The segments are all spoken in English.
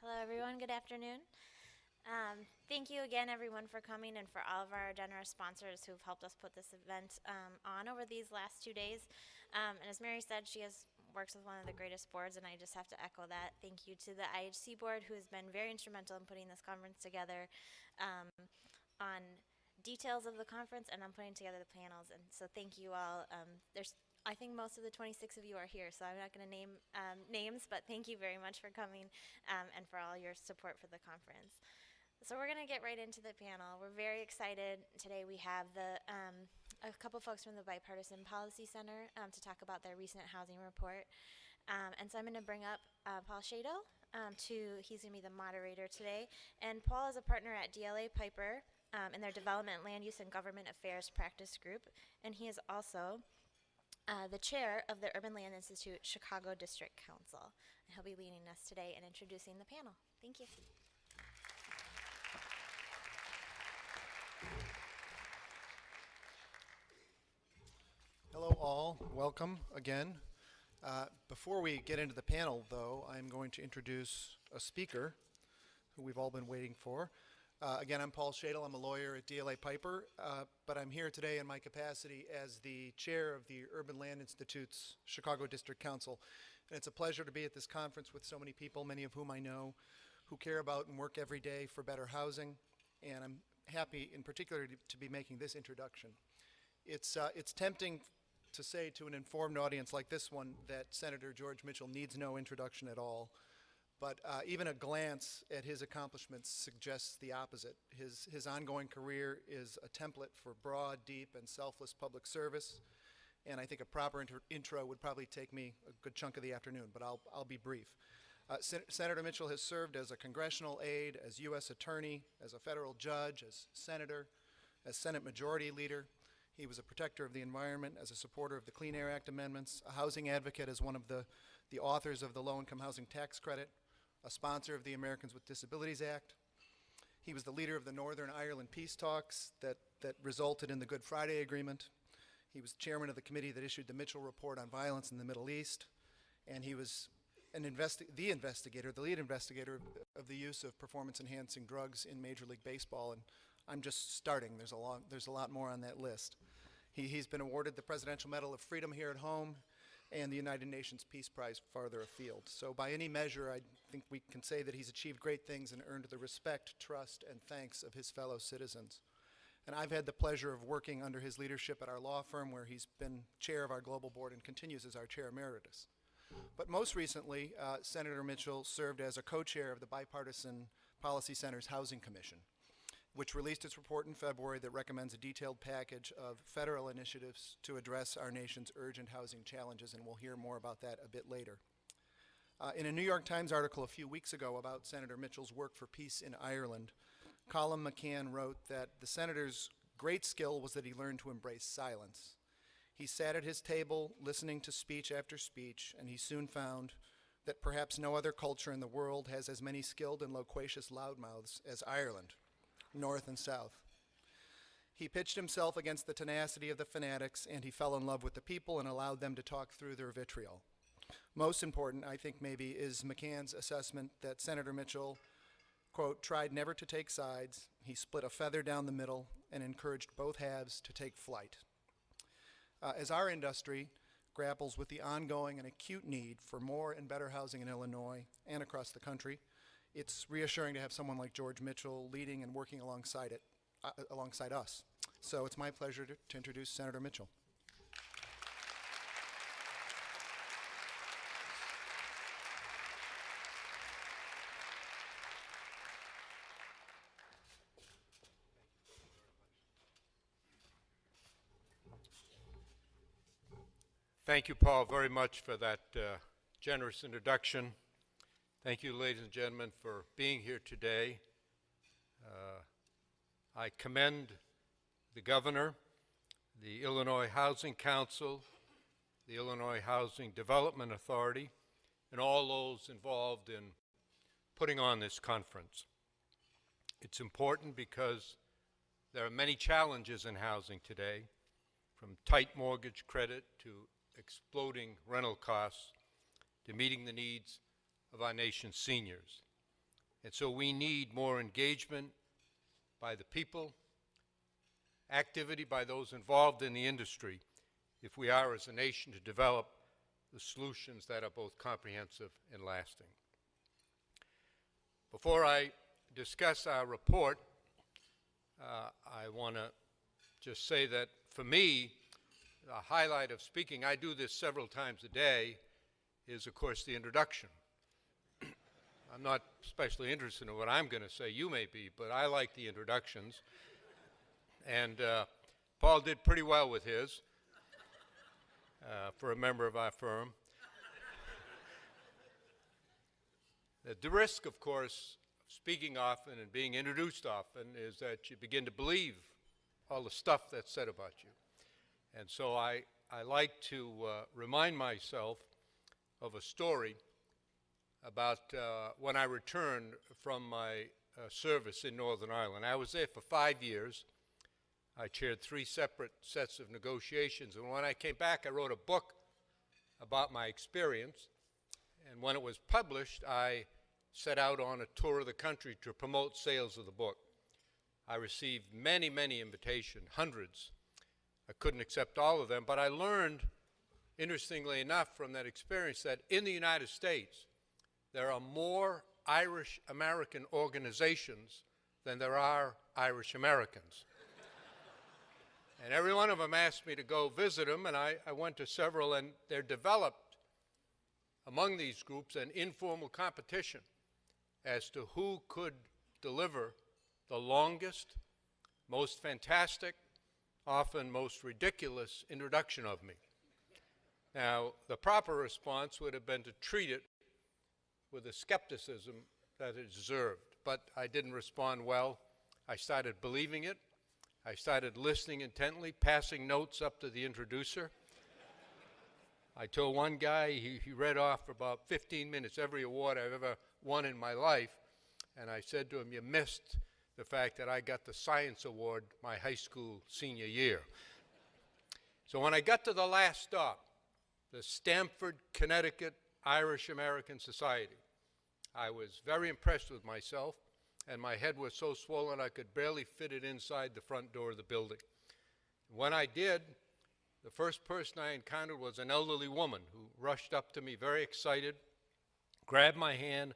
Hello, everyone. Good afternoon. Thank you again, everyone, for coming and for all of our generous sponsors who've helped us put this event on over these last 2 days. And as Mary said, she has works with one of the greatest boards, and I just have to echo that. Thank you to the IHC board, who has been very instrumental in putting this conference together on details of the conference and on putting together the panels. And so thank you all. I think most of the 26 of you are here, so I'm not going to name names, but thank you very much for coming and for all your support for the conference. So we're going to get right into the panel. We're very excited. Today we have a couple folks from the Bipartisan Policy Center to talk about their recent housing report. And so I'm going to bring up Paul Shadle. He's going to be the moderator today. And Paul is a partner at DLA Piper in their Development, Land Use, and Government Affairs Practice Group. And he is also the chair of the Urban Land Institute Chicago District Council. And he'll be leading us today and introducing the panel. Thank you. Hello all, welcome again. Before we get into the panel though, I'm going to introduce a speaker who we've all been waiting for. Again, I'm Paul Shadle, I'm a lawyer at DLA Piper, but I'm here today in my capacity as the chair of the Urban Land Institute's Chicago District Council. And it's a pleasure to be at this conference with so many people, many of whom I know, who care about and work every day for better housing. And I'm happy in particular to be making this introduction. It's tempting to say to an informed audience like this one that Senator George Mitchell needs no introduction at all. But even a glance at his accomplishments suggests the opposite. His ongoing career is a template for broad, deep, and selfless public service. And I think a proper intro would probably take me a good chunk of the afternoon, but I'll be brief. Senator Mitchell has served as a congressional aide, as U.S. attorney, as a federal judge, as senator, as Senate Majority Leader. He was a protector of the environment, as a supporter of the Clean Air Act amendments, a housing advocate as one of the authors of the Low-Income Housing Tax Credit, a sponsor of the Americans with Disabilities Act. He was the leader of the Northern Ireland peace talks that resulted in the Good Friday Agreement. He was chairman of the committee that issued the Mitchell Report on Violence in the Middle East. And he was the lead investigator of the use of performance-enhancing drugs in Major League Baseball. And I'm just starting. There's a lot more on that list. He's been awarded the Presidential Medal of Freedom here at home and the United Nations Peace Prize farther afield. So by any measure, I think we can say that he's achieved great things and earned the respect, trust, and thanks of his fellow citizens. And I've had the pleasure of working under his leadership at our law firm, where he's been chair of our global board and continues as our chair emeritus. But most recently, Senator Mitchell served as a co-chair of the Bipartisan Policy Center's Housing Commission, which released its report in February that recommends a detailed package of federal initiatives to address our nation's urgent housing challenges, and we'll hear more about that a bit later. In a New York Times article a few weeks ago about Senator Mitchell's work for peace in Ireland, Colin McCann wrote that the senator's great skill was that he learned to embrace silence. He sat at his table listening to speech after speech, and he soon found that perhaps no other culture in the world has as many skilled and loquacious loudmouths as Ireland, north and south. He pitched himself against the tenacity of the fanatics, and he fell in love with the people and allowed them to talk through their vitriol. Most important, I think maybe, is McCann's assessment that Senator Mitchell, quote, tried never to take sides. He split a feather down the middle and encouraged both halves to take flight. As our industry grapples with the ongoing and acute need for more and better housing in Illinois and across the country, it's reassuring to have someone like George Mitchell leading and working alongside us. So it's my pleasure to introduce Senator Mitchell. Thank you, Paul, very much for that generous introduction. Thank you, ladies and gentlemen, for being here today. I commend the governor, the Illinois Housing Council, the Illinois Housing Development Authority, and all those involved in putting on this conference. It's important because there are many challenges in housing today, from tight mortgage credit to exploding rental costs to meeting the needs of our nation's seniors. And so we need more engagement by the people, activity by those involved in the industry, if we are as a nation to develop the solutions that are both comprehensive and lasting. Before I discuss our report, I want to just say that for me, the highlight of speaking, I do this several times a day, is of course the introduction. I'm not especially interested in what I'm going to say, you may be, but I like the introductions. And Paul did pretty well with his for a member of our firm. The risk, of course, of speaking often and being introduced often is that you begin to believe all the stuff that's said about you. And so I like to remind myself of a story about when I returned from my service in Northern Ireland. I was there for 5 years. I chaired 3 separate sets of negotiations, and when I came back, I wrote a book about my experience, and when it was published, I set out on a tour of the country to promote sales of the book. I received many, many invitations, hundreds. I couldn't accept all of them, but I learned, interestingly enough, from that experience that in the United States, there are more Irish American organizations than there are Irish Americans. And every one of them asked me to go visit them, and I went to several, and they're developed among these groups an informal competition as to who could deliver the longest, most fantastic, often most ridiculous introduction of me. Now, the proper response would have been to treat it with the skepticism that it deserved, but I didn't respond well. I started believing it. I started listening intently, passing notes up to the introducer. I told one guy, he read off for about 15 minutes every award I've ever won in my life, and I said to him, you missed the fact that I got the science award my high school senior year. So when I got to the last stop, the Stamford, Connecticut Irish American Society, I was very impressed with myself, and my head was so swollen I could barely fit it inside the front door of the building. When I did, the first person I encountered was an elderly woman who rushed up to me very excited, grabbed my hand,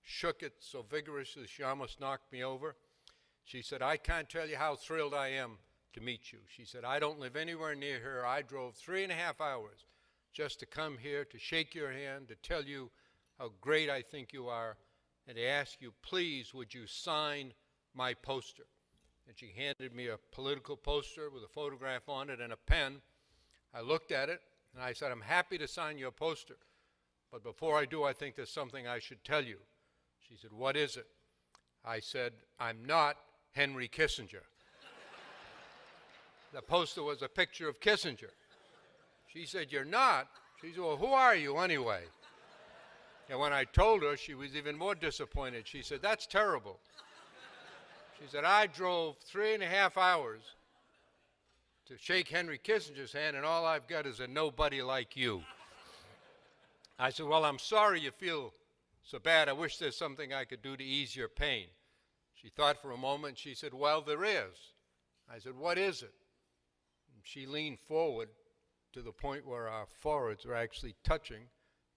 shook it so vigorously she almost knocked me over. She said, I can't tell you how thrilled I am to meet you. She said, I don't live anywhere near here. I drove 3.5 hours just to come here to shake your hand, to tell you how great I think you are, and to ask you, please, would you sign my poster? And she handed me a political poster with a photograph on it and a pen. I looked at it, and I said, I'm happy to sign your poster, but before I do, I think there's something I should tell you. She said, what is it? I said, I'm not Henry Kissinger. The poster was a picture of Kissinger. She said, you're not? She said, well, who are you anyway? And when I told her, she was even more disappointed. She said, that's terrible. She said, I drove 3.5 hours to shake Henry Kissinger's hand, and all I've got is a nobody like you. I said, well, I'm sorry you feel so bad. I wish there's something I could do to ease your pain. She thought for a moment. She said, well, there is. I said, what is it? And she leaned forward to the point where our foreheads were actually touching.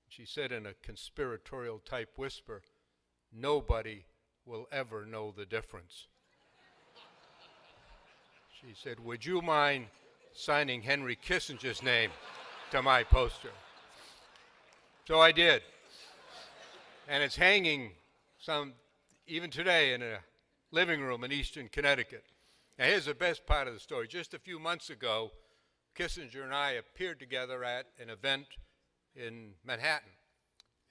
She said in a conspiratorial type whisper, nobody will ever know the difference. She said, would you mind signing Henry Kissinger's name to my poster? So I did. And it's hanging even today in a living room in Eastern Connecticut. Now here's the best part of the story. Just a few months ago, Kissinger and I appeared together at an event in Manhattan.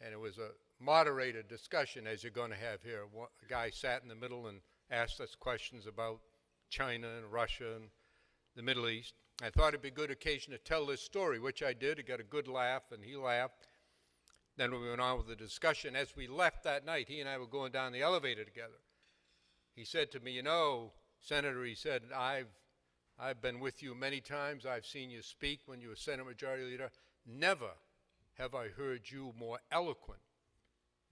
And it was a moderated discussion, as you're going to have here. A guy sat in the middle and asked us questions about China and Russia and the Middle East. I thought it'd be a good occasion to tell this story, which I did. It got a good laugh, and he laughed. Then we went on with the discussion. As we left that night, he and I were going down the elevator together. He said to me, you know, Senator, he said, I've been with you many times. I've seen you speak when you were Senate Majority Leader. Never have I heard you more eloquent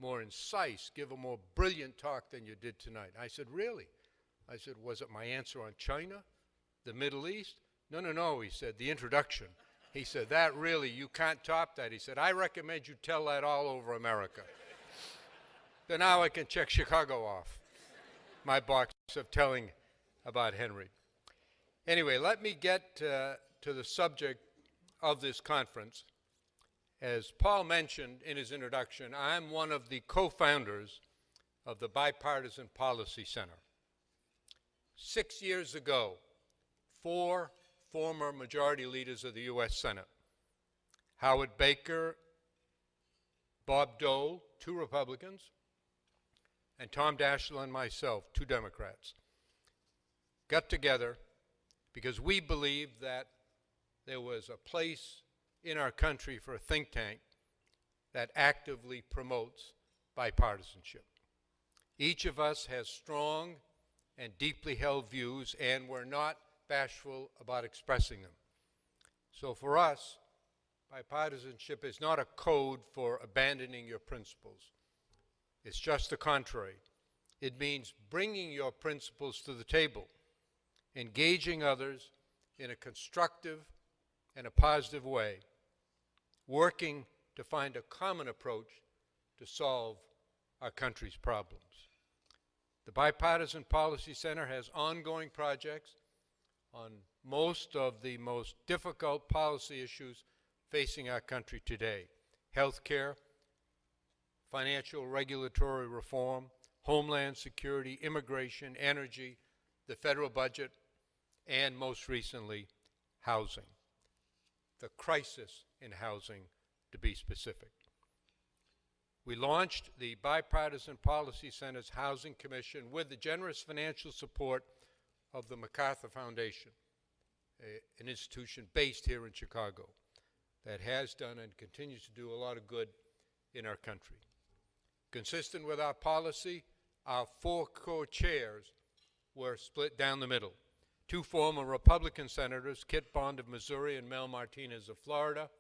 more incisive, give a more brilliant talk than you did tonight. I said, really? I said, was it my answer on China, the Middle East? No, no, no, he said, the introduction. He said, that really, you can't top that. He said, I recommend you tell that all over America. So now I can check Chicago off my box of telling about Henry. Anyway, let me get to the subject of this conference. As Paul mentioned in his introduction, I'm one of the co-founders of the Bipartisan Policy Center. 6 years ago, 4 former majority leaders of the U.S. Senate, Howard Baker, Bob Dole, 2 Republicans, and Tom Daschle and myself, 2 Democrats, got together because we believed that there was a place in our country for a think tank that actively promotes bipartisanship. Each of us has strong and deeply held views, and we're not bashful about expressing them. So for us, bipartisanship is not a code for abandoning your principles. It's just the contrary. It means bringing your principles to the table, engaging others in a constructive and a positive way, working to find a common approach to solve our country's problems. The Bipartisan Policy Center has ongoing projects on most of the most difficult policy issues facing our country today: health care, financial regulatory reform, homeland security, immigration, energy, the federal budget, and most recently, housing. The crisis in housing, to be specific. We launched the Bipartisan Policy Center's Housing Commission with the generous financial support of the MacArthur Foundation, an institution based here in Chicago that has done and continues to do a lot of good in our country. Consistent with our policy, our 4 co-chairs were split down the middle. 2 former Republican senators, Kit Bond of Missouri and Mel Martinez of Florida,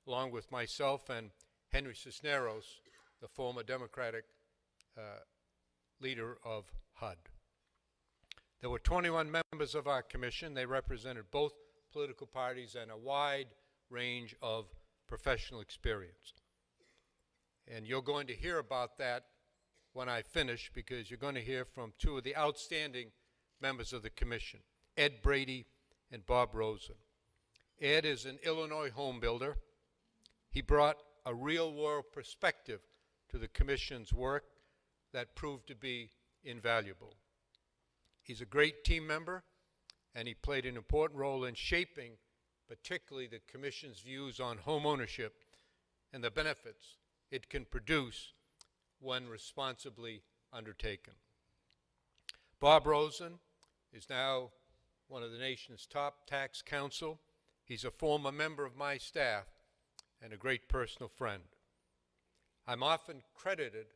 along with myself and Henry Cisneros, the former Democratic leader of HUD. There were 21 members of our commission. They represented both political parties and a wide range of professional experience. And you're going to hear about that when I finish, because you're going to hear from 2 of the outstanding members of the commission, Ed Brady and Bob Rozen. Ed is an Illinois home builder. He brought a real-world perspective to the commission's work that proved to be invaluable. He's a great team member, and he played an important role in shaping particularly the commission's views on home ownership and the benefits it can produce when responsibly undertaken. Bob Rozen is now one of the nation's top tax counsel. He's a former member of my staff and a great personal friend. I'm often credited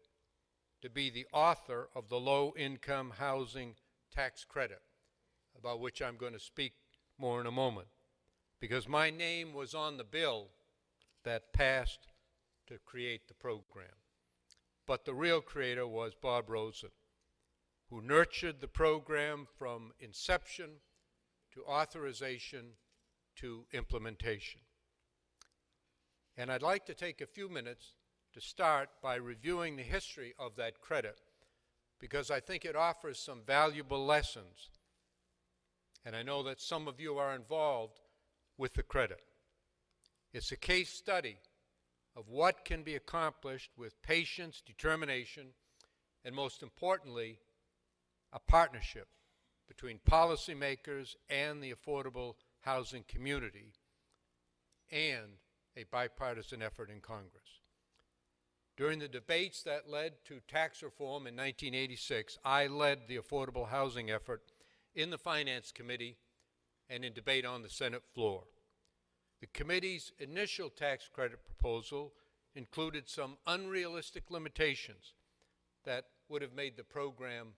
to be the author of the low-income housing tax credit, about which I'm going to speak more in a moment, because my name was on the bill that passed to create the program. But the real creator was Bob Rozen, who nurtured the program from inception to authorization to implementation. And I'd like to take a few minutes to start by reviewing the history of that credit, because I think it offers some valuable lessons. And I know that some of you are involved with the credit. It's a case study of what can be accomplished with patience, determination, and most importantly, a partnership between policymakers and the affordable housing community, and a bipartisan effort in Congress. During the debates that led to tax reform in 1986, I led the affordable housing effort in the Finance Committee and in debate on the Senate floor. The committee's initial tax credit proposal included some unrealistic limitations that would have made the program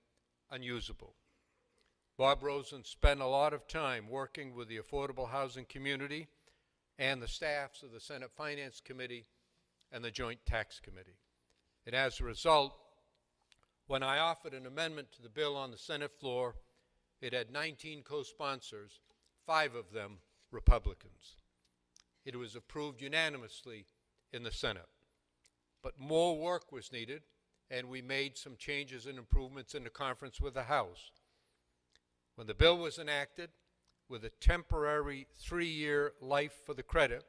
unusable. Bob Rozen spent a lot of time working with the affordable housing community and the staffs of the Senate Finance Committee and the Joint Tax Committee. And as a result, when I offered an amendment to the bill on the Senate floor, it had 19 co-sponsors, 5 of them Republicans. It was approved unanimously in the Senate. But more work was needed, and we made some changes and improvements in the conference with the House. When the bill was enacted, with a temporary 3-year life for the credit,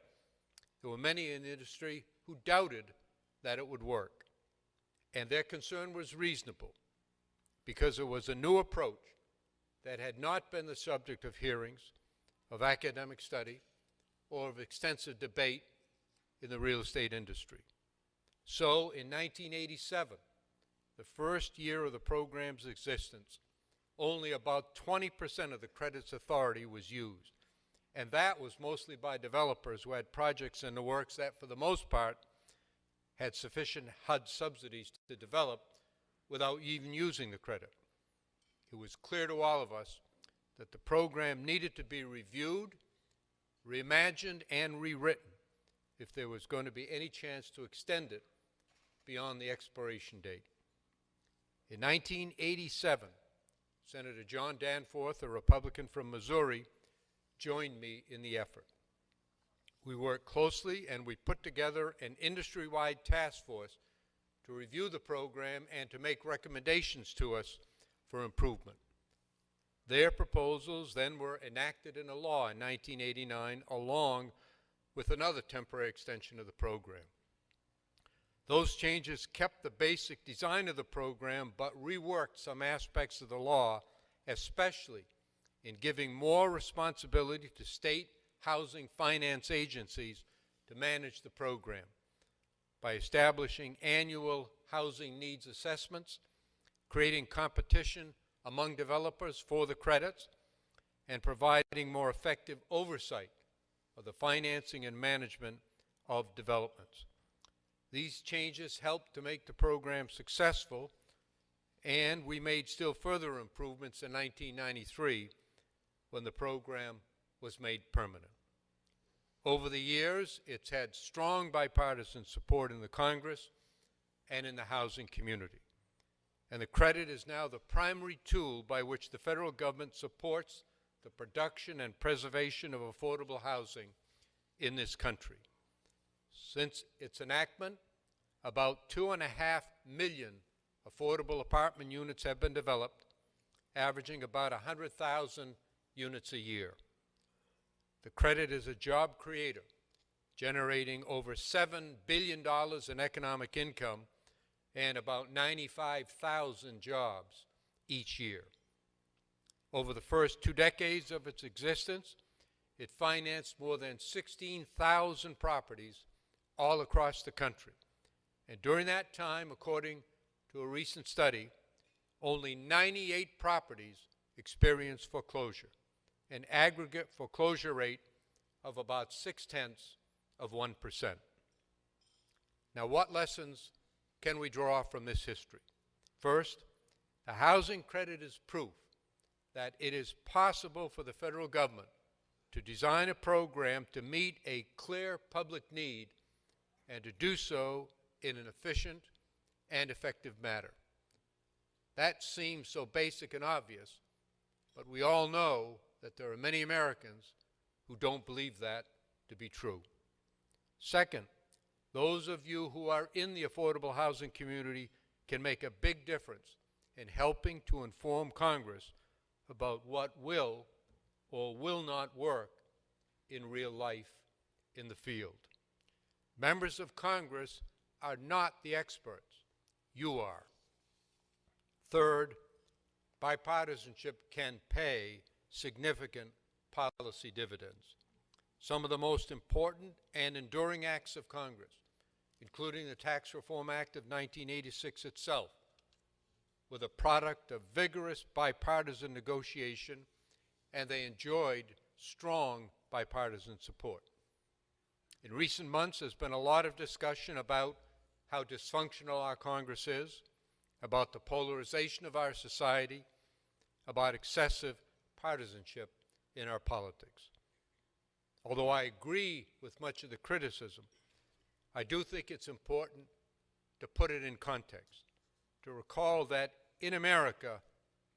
there were many in the industry who doubted that it would work. And their concern was reasonable, because it was a new approach that had not been the subject of hearings, of academic study, or of extensive debate in the real estate industry. So in 1987, the first year of the program's existence, only about 20% of the credit's authority was used. And that was mostly by developers who had projects in the works that, for the most part, had sufficient HUD subsidies to develop without even using the credit. It was clear to all of us that the program needed to be reviewed, reimagined, and rewritten if there was going to be any chance to extend it beyond the expiration date. In 1987, Senator John Danforth, a Republican from Missouri, joined me in the effort. We worked closely and we put together an industry-wide task force to review the program and to make recommendations to us for improvement. Their proposals then were enacted into law in 1989, along with another temporary extension of the program. Those changes kept the basic design of the program, but reworked some aspects of the law, especially in giving more responsibility to state housing finance agencies to manage the program by establishing annual housing needs assessments, creating competition among developers for the credits, and providing more effective oversight of the financing and management of developments. These changes helped to make the program successful, and we made still further improvements in 1993 when the program was made permanent. Over the years, it's had strong bipartisan support in the Congress and in the housing community. And the credit is now the primary tool by which the federal government supports the production and preservation of affordable housing in this country. Since its enactment, about 2.5 million affordable apartment units have been developed, averaging about 100,000 units a year. The credit is a job creator, generating over $7 billion in economic income and about 95,000 jobs each year. Over the first 2 decades of its existence, it financed more than 16,000 properties all across the country. And during that time, according to a recent study, only 98 properties experienced foreclosure, an aggregate foreclosure rate of about 0.6%. Now, what lessons can we draw from this history? First, the housing credit is proof that it is possible for the federal government to design a program to meet a clear public need and to do so in an efficient and effective manner. That seems so basic and obvious, but we all know that there are many Americans who don't believe that to be true. Second, those of you who are in the affordable housing community can make a big difference in helping to inform Congress about what will or will not work in real life in the field. Members of Congress are not the experts. You are. Third, bipartisanship can pay significant policy dividends. Some of the most important and enduring acts of Congress, including the Tax Reform Act of 1986 itself, were the product of vigorous bipartisan negotiation, and they enjoyed strong bipartisan support. In recent months, there's been a lot of discussion about how dysfunctional our Congress is, about the polarization of our society, about excessive partisanship in our politics. Although I agree with much of the criticism, I do think it's important to put it in context, to recall that in America,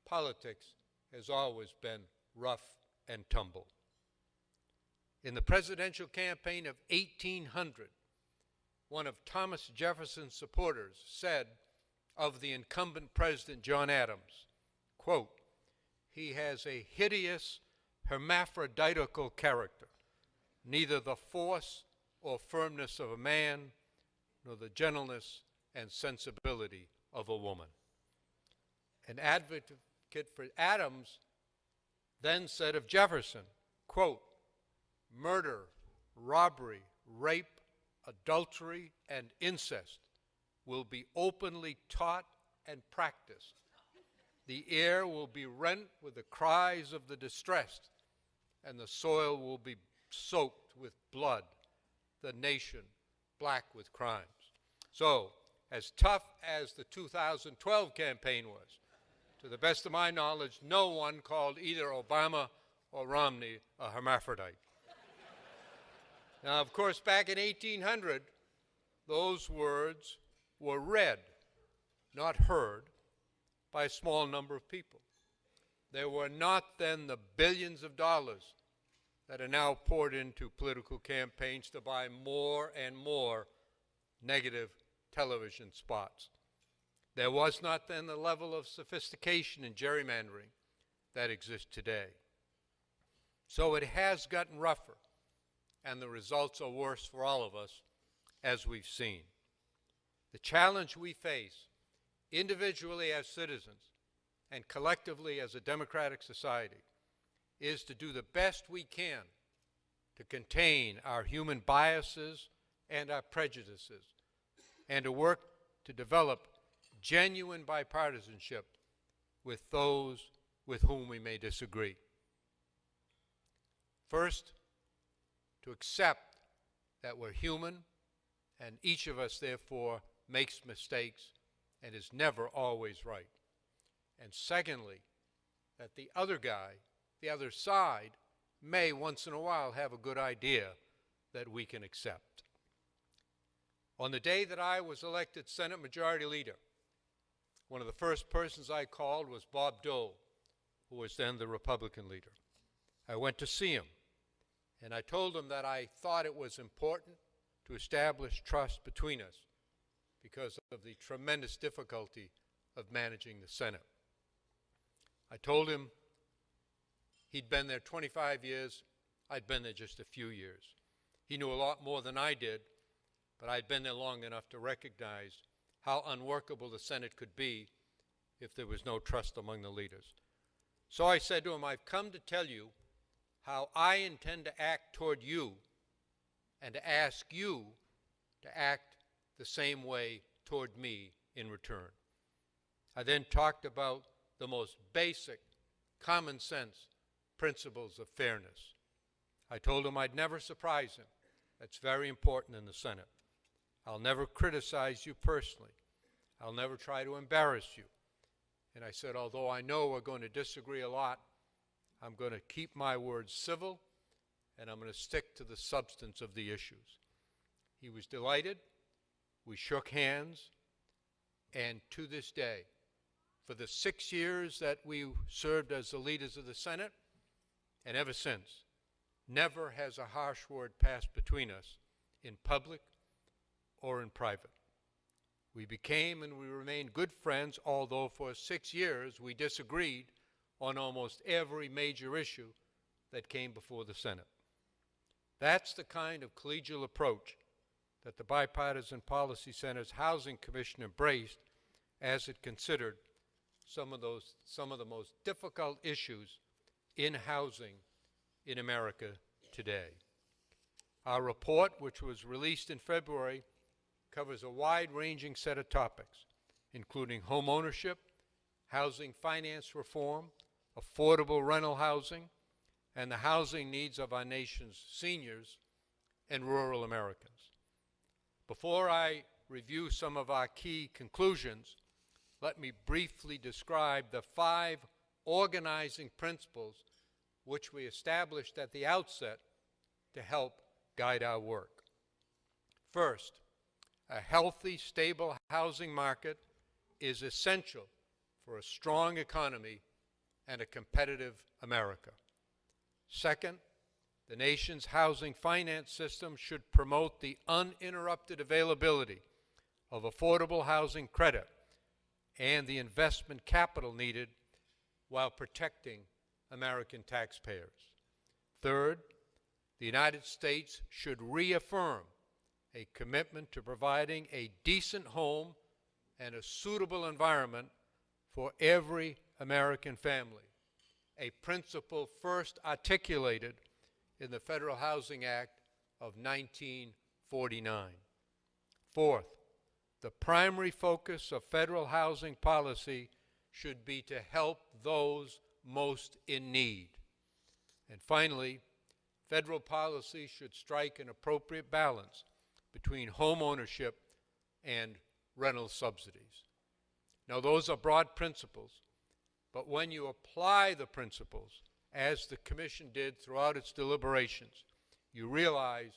politics has always been rough and tumble. In the presidential campaign of 1800, one of Thomas Jefferson's supporters said of the incumbent president, John Adams, quote, "He has a hideous hermaphroditical character, neither the force or firmness of a man, nor the gentleness and sensibility of a woman." An advocate for Adams then said of Jefferson, quote, "Murder, robbery, rape, adultery, and incest will be openly taught and practiced. The air will be rent with the cries of the distressed, and the soil will be soaked with blood, the nation black with crimes." So, as tough as the 2012 campaign was, to the best of my knowledge, no one called either Obama or Romney a hermaphrodite. Now, of course, back in 1800, those words were read, not heard, by a small number of people. There were not then the billions of dollars that are now poured into political campaigns to buy more and more negative television spots. There was not then the level of sophistication in gerrymandering that exists today. So it has gotten rougher, and the results are worse for all of us, as we've seen. The challenge we face, individually as citizens and collectively as a democratic society, is to do the best we can to contain our human biases and our prejudices, and to work to develop genuine bipartisanship with those with whom we may disagree. First, to accept that we're human, and each of us, therefore, makes mistakes and is never always right. And secondly, that the other guy, the other side, may once in a while have a good idea that we can accept. On the day that I was elected Senate Majority Leader, one of the first persons I called was Bob Dole, who was then the Republican leader. I went to see him, and I told him that I thought it was important to establish trust between us because of the tremendous difficulty of managing the Senate. I told him he'd been there 25 years, I'd been there just a few years. He knew a lot more than I did, but I'd been there long enough to recognize how unworkable the Senate could be if there was no trust among the leaders. So I said to him, "I've come to tell you how I intend to act toward you and to ask you to act the same way toward me in return." I then talked about the most basic, common sense principles of fairness. I told him I'd never surprise him. That's very important in the Senate. I'll never criticize you personally. I'll never try to embarrass you. And I said, although I know we're going to disagree a lot, I'm going to keep my words civil, and I'm going to stick to the substance of the issues. He was delighted. We shook hands. And to this day, for the 6 years that we served as the leaders of the Senate, and ever since, never has a harsh word passed between us in public or in private. We became and we remained good friends, although for 6 years we disagreed on almost every major issue that came before the Senate. That's the kind of collegial approach that the Bipartisan Policy Center's Housing Commission embraced as it considered some of the most difficult issues in housing in America today. Our report, which was released in February, covers a wide-ranging set of topics, including home ownership, housing finance reform, affordable rental housing, and the housing needs of our nation's seniors and rural Americans. Before I review some of our key conclusions, let me briefly describe the 5 organizing principles which we established at the outset to help guide our work. First, a healthy, stable housing market is essential for a strong economy and a competitive America. Second, the nation's housing finance system should promote the uninterrupted availability of affordable housing credit and the investment capital needed while protecting American taxpayers. Third, the United States should reaffirm a commitment to providing a decent home and a suitable environment for every American family, a principle first articulated in the Federal Housing Act of 1949. Fourth, the primary focus of federal housing policy should be to help those most in need. And finally, federal policy should strike an appropriate balance between home ownership and rental subsidies. Now, those are broad principles, but when you apply the principles, as the Commission did throughout its deliberations, you realize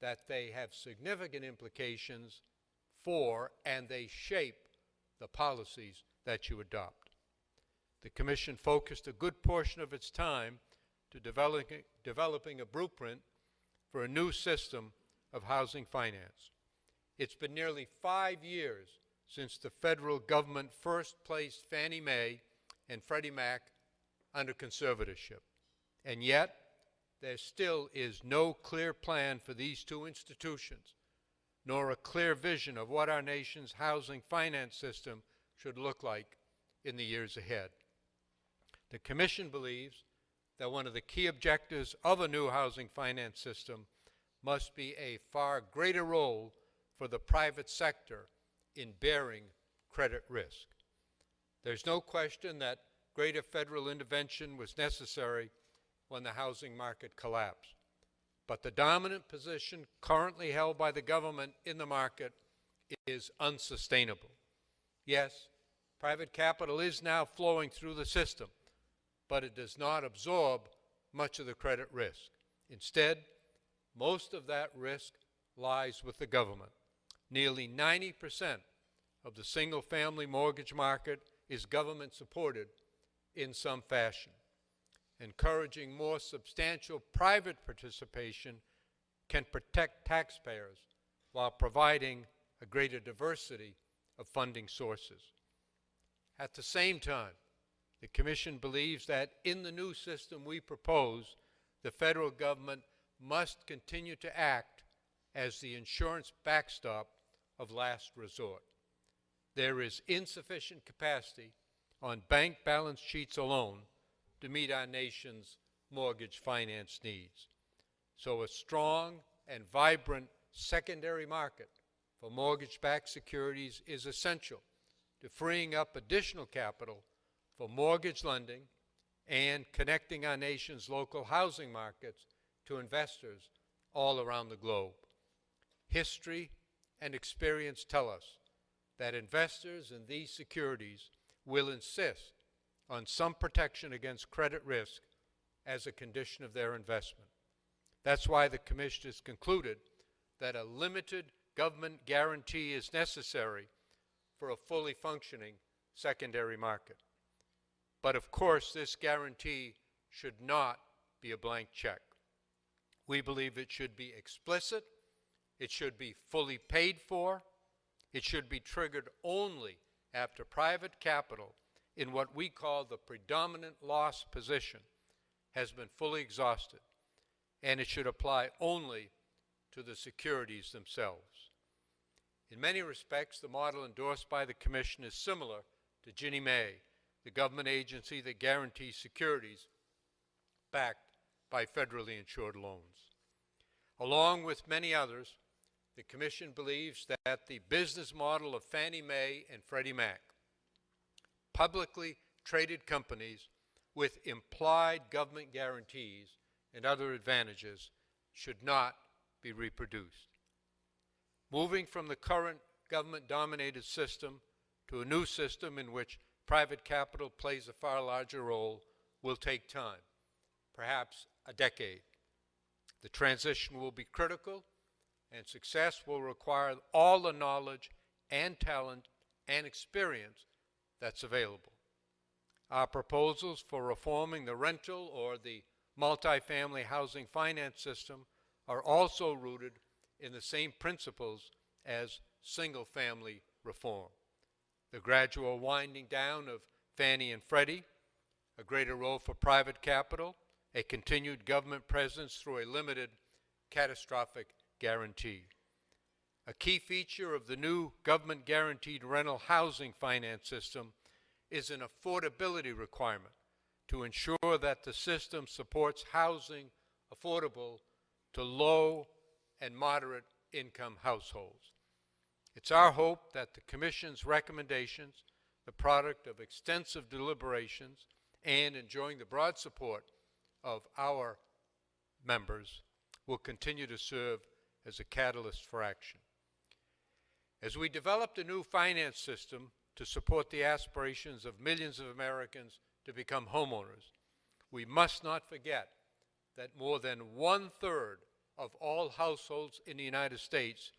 that they have significant implications for and they shape the policies that you adopt. The Commission focused a good portion of its time to developing a blueprint for a new system of housing finance. It's been nearly 5 years since the federal government first placed Fannie Mae and Freddie Mac under conservatorship. And yet, there still is no clear plan for these two institutions, nor a clear vision of what our nation's housing finance system should look like in the years ahead. The Commission believes that one of the key objectives of a new housing finance system must be a far greater role for the private sector in bearing credit risk. There's no question that greater federal intervention was necessary when the housing market collapsed. But the dominant position currently held by the government in the market is unsustainable. Yes, private capital is now flowing through the system, but it does not absorb much of the credit risk. Instead, most of that risk lies with the government. Nearly 90% of the single-family mortgage market is government-supported in some fashion. Encouraging more substantial private participation can protect taxpayers while providing a greater diversity of funding sources. At the same time, the Commission believes that in the new system we propose, the federal government must continue to act as the insurance backstop of last resort. There is insufficient capacity on bank balance sheets alone to meet our nation's mortgage finance needs. So a strong and vibrant secondary market for mortgage-backed securities is essential to freeing up additional capital for mortgage lending and connecting our nation's local housing markets to investors all around the globe. History and experience tell us that investors in these securities will insist on some protection against credit risk as a condition of their investment. That's why the Commission has concluded that a limited government guarantee is necessary for a fully functioning secondary market. But of course, this guarantee should not be a blank check. We believe it should be explicit, it should be fully paid for, it should be triggered only after private capital in what we call the predominant loss position has been fully exhausted, and it should apply only to the securities themselves. In many respects, the model endorsed by the Commission is similar to Ginnie Mae, the government agency that guarantees securities backed by federally insured loans. Along with many others, the Commission believes that the business model of Fannie Mae and Freddie Mac, publicly traded companies with implied government guarantees and other advantages, should not be reproduced. Moving from the current government-dominated system to a new system in which private capital plays a far larger role will take time, perhaps a decade. The transition will be critical, and success will require all the knowledge and talent and experience that's available. Our proposals for reforming the rental or the multifamily housing finance system are also rooted in the same principles as single-family reform. The gradual winding down of Fannie and Freddie, a greater role for private capital, a continued government presence through a limited catastrophic guarantee. A key feature of the new government-guaranteed rental housing finance system is an affordability requirement to ensure that the system supports housing affordable to low and moderate income households. It's our hope that the Commission's recommendations, the product of extensive deliberations, and enjoying the broad support of our members, will continue to serve as a catalyst for action. As we develop the new finance system to support the aspirations of millions of Americans to become homeowners, we must not forget that more than 1/3 of all households in the United States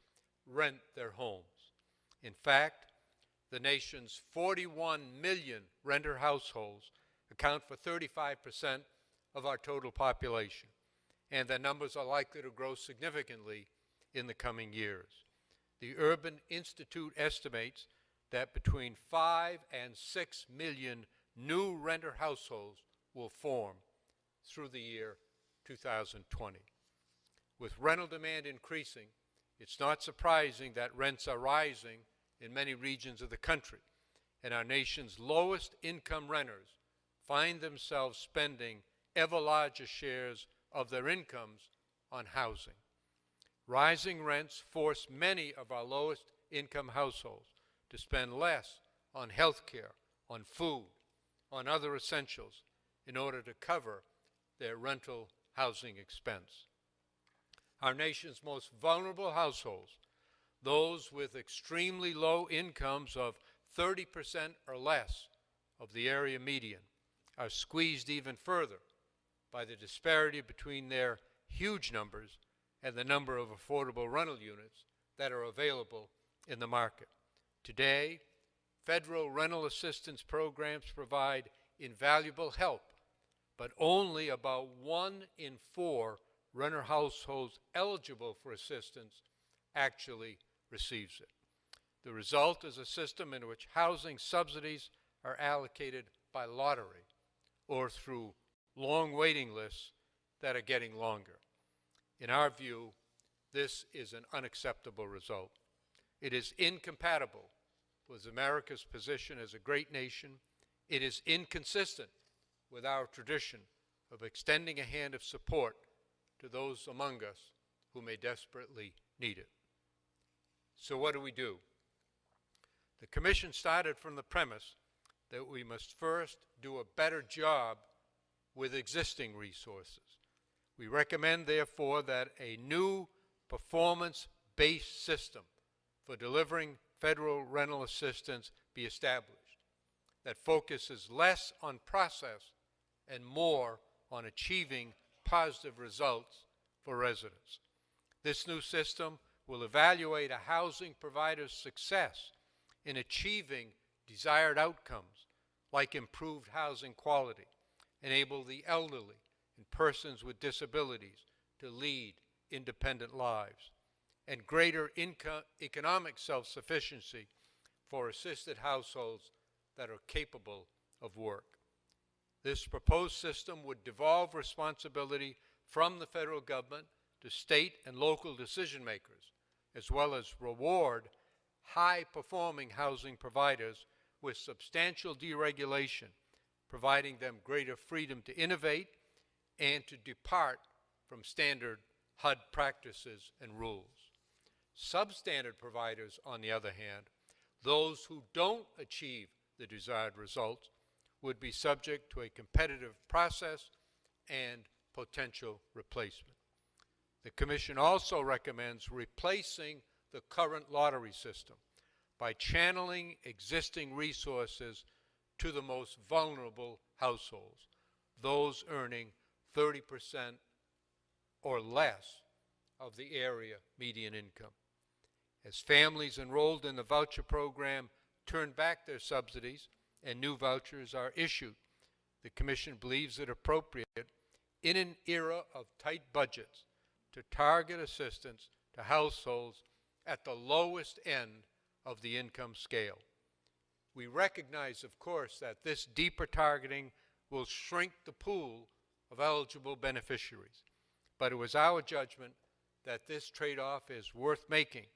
rent their homes. In fact, the nation's 41 million renter households account for 35% of our total population, and the numbers are likely to grow significantly in the coming years. The Urban Institute estimates that between 5 and 6 million new renter households will form through the year 2020. With rental demand increasing, it's not surprising that rents are rising in many regions of the country, and our nation's lowest income renters find themselves spending ever larger shares of their incomes on housing. Rising rents force many of our lowest income households to spend less on health care, on food, on other essentials in order to cover their rental housing expense. Our nation's most vulnerable households, those with extremely low incomes of 30% or less of the area median, are squeezed even further by the disparity between their huge numbers and the number of affordable rental units that are available in the market. Today, federal rental assistance programs provide invaluable help, but only about 1 in 4 renter households eligible for assistance actually receives it. The result is a system in which housing subsidies are allocated by lottery or through long waiting lists that are getting longer. In our view, this is an unacceptable result. It is incompatible with America's position as a great nation. It is inconsistent with our tradition of extending a hand of support to those among us who may desperately need it. So what do? The Commission started from the premise that we must first do a better job with existing resources. We recommend, therefore, that a new performance-based system for delivering federal rental assistance be established that focuses less on process and more on achieving positive results for residents. This new system will evaluate a housing provider's success in achieving desired outcomes like improved housing quality, enable the elderly and persons with disabilities to lead independent lives, and greater economic self-sufficiency for assisted households that are capable of work. This proposed system would devolve responsibility from the federal government to state and local decision makers, as well as reward high-performing housing providers with substantial deregulation, providing them greater freedom to innovate and to depart from standard HUD practices and rules. Substandard providers, on the other hand, those who don't achieve the desired results, would be subject to a competitive process and potential replacement. The Commission also recommends replacing the current lottery system by channeling existing resources to the most vulnerable households, those earning 30% or less of the area median income. As families enrolled in the voucher program turn back their subsidies and new vouchers are issued, the Commission believes it appropriate in an era of tight budgets to target assistance to households at the lowest end of the income scale. We recognize, of course, that this deeper targeting will shrink the pool of eligible beneficiaries, but it was our judgment that this trade-off is worth making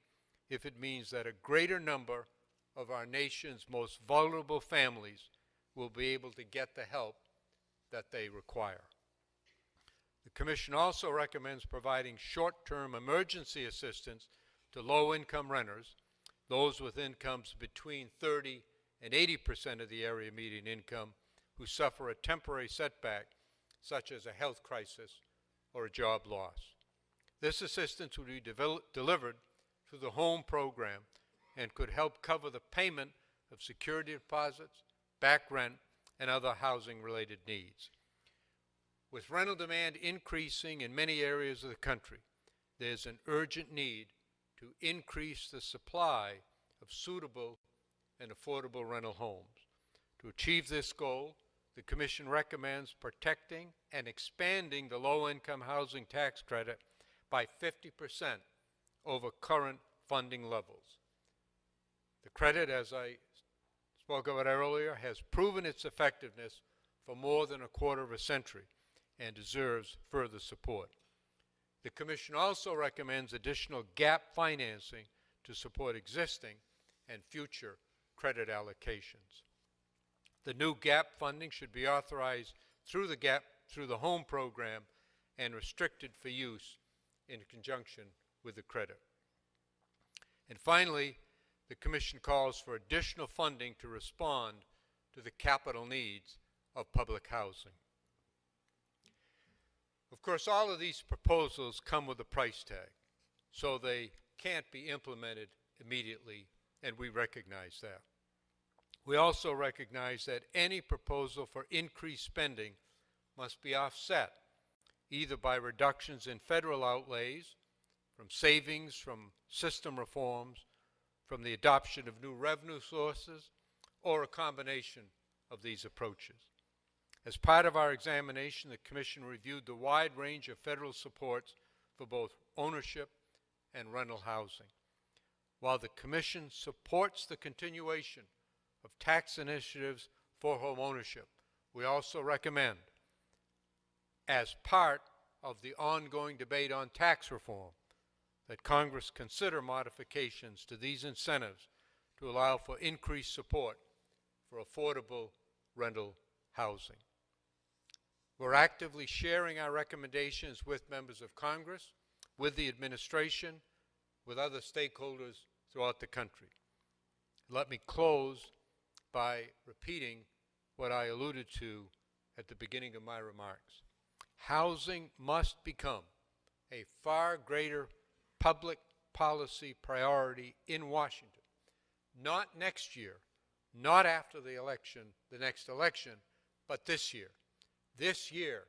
if it means that a greater number of our nation's most vulnerable families will be able to get the help that they require. The Commission also recommends providing short-term emergency assistance to low-income renters, those with incomes between 30 and 80% of the area median income who suffer a temporary setback, such as a health crisis or a job loss. This assistance would be delivered through the home program and could help cover the payment of security deposits, back rent, and other housing-related needs. With rental demand increasing in many areas of the country, there's an urgent need to increase the supply of suitable and affordable rental homes. To achieve this goal, the Commission recommends protecting and expanding the low-income housing tax credit by 50% over current funding levels. The credit, as I spoke about earlier, has proven its effectiveness for more than a quarter of a century and deserves further support. The Commission also recommends additional gap financing to support existing and future credit allocations. The new gap funding should be authorized through the home program and restricted for use in conjunction with the credit. And finally, the Commission calls for additional funding to respond to the capital needs of public housing. Of course, all of these proposals come with a price tag, so they can't be implemented immediately, and we recognize that. We also recognize that any proposal for increased spending must be offset either by reductions in federal outlays, from savings from system reforms, from the adoption of new revenue sources, or a combination of these approaches. As part of our examination, the Commission reviewed the wide range of federal supports for both ownership and rental housing. While the Commission supports the continuation of tax initiatives for home ownership, we also recommend, as part of the ongoing debate on tax reform, that Congress consider modifications to these incentives to allow for increased support for affordable rental housing. We're actively sharing our recommendations with members of Congress, with the administration, with other stakeholders throughout the country. Let me close by repeating what I alluded to at the beginning of my remarks. Housing must become a far greater public policy priority in Washington, not next year, not after the election, the next election, but this year. This year,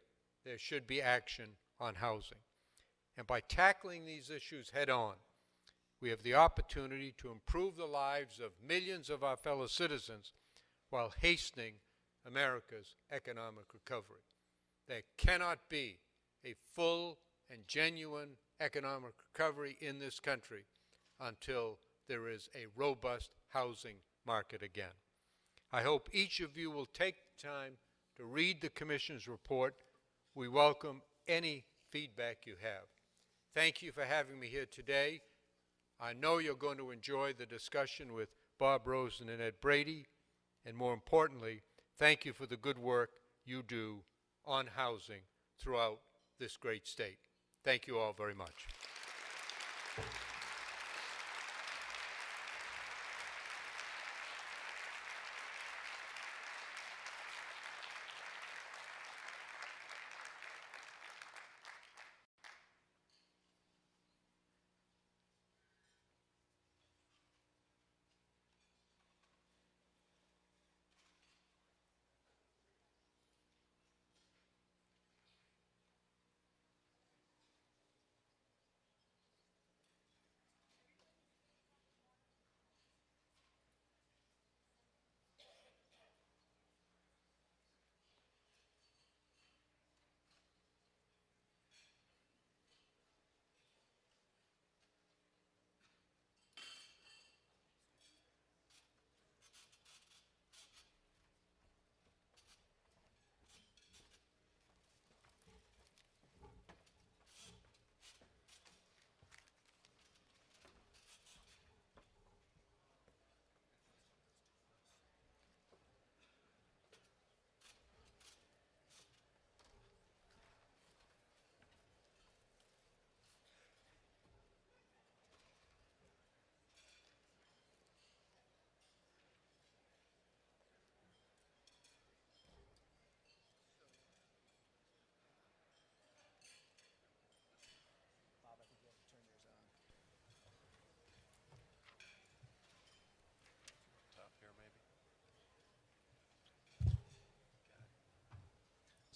there should be action on housing. And by tackling these issues head on, we have the opportunity to improve the lives of millions of our fellow citizens while hastening America's economic recovery. There cannot be a full and genuine economic recovery in this country until there is a robust housing market again. I hope each of you will take the time to read the Commission's report. We welcome any feedback you have. Thank you for having me here today. I know you're going to enjoy the discussion with Bob Rozen and Ed Brady, and more importantly, thank you for the good work you do on housing throughout this great state. Thank you all very much.